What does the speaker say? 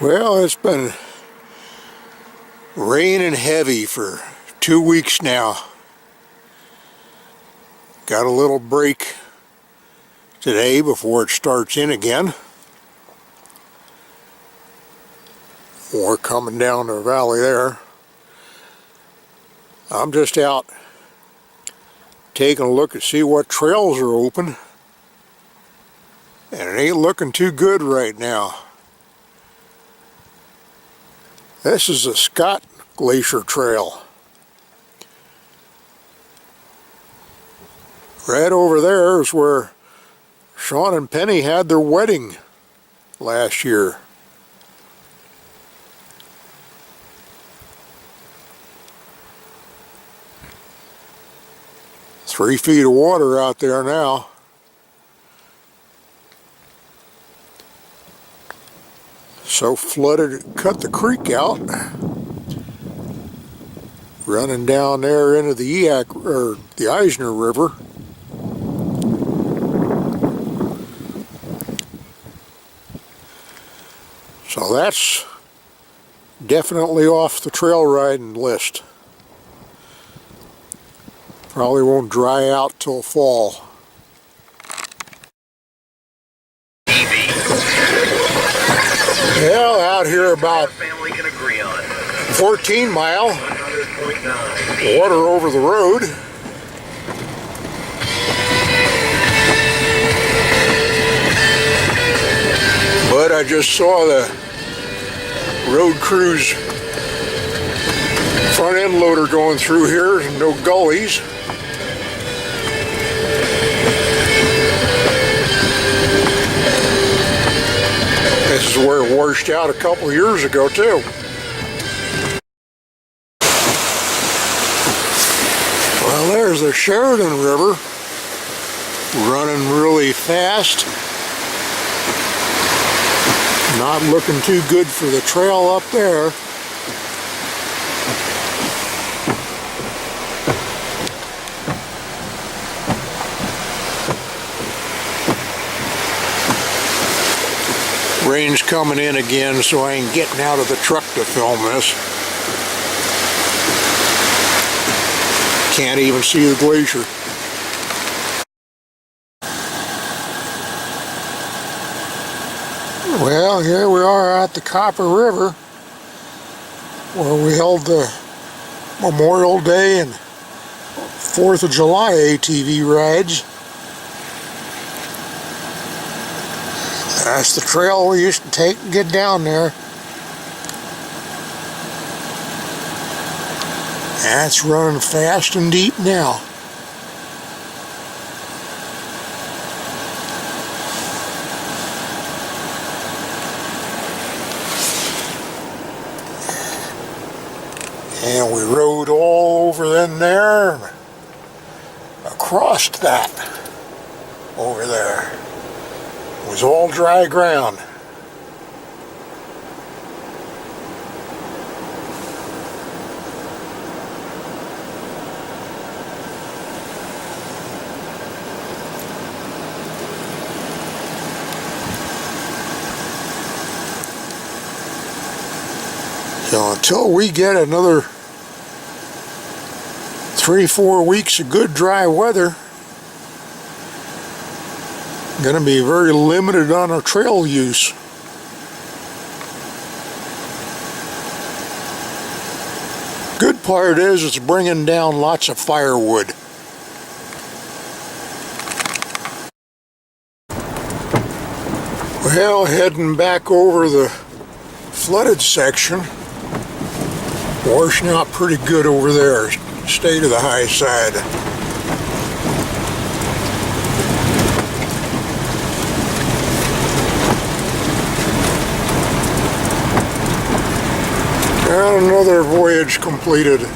Well, it's been raining heavy for 2 weeks now. Got a little break today before it starts in again. More coming down the valley there. I'm just out taking a look to see what trails are open. And it ain't looking too good right now. This is the Scott Glacier Trail. Right over there is where Sean and Penny had their wedding last year. Three feet of water out there now. So flooded it cut the creek out. Running down there into the the Eisner River. So that's definitely off the trail riding list. Probably won't dry out till fall. Well, out here about 14 mile. Water over the road. But I just saw the road crews front end loader going through here, no gullies. This is where it washed out a couple years ago too. Well, there's the Sheridan River running really fast. Not looking too good for the trail up there. Rain's coming in again, so I ain't getting out of the truck to film this. Can't even see the glacier. Well, here we are at the Copper River, where we held the Memorial Day and 4th of July ATV rides. That's the trail we used to take and get down there. That's running fast and deep now. And we rode all over in there, across that, over there. It was all dry ground. So until we get another 3-4 weeks of good dry weather, going to be very limited on our trail use. Good part is it's bringing down lots of firewood. Well, heading back over the flooded section, washing out pretty good over there. Stay to the high side. And another voyage completed.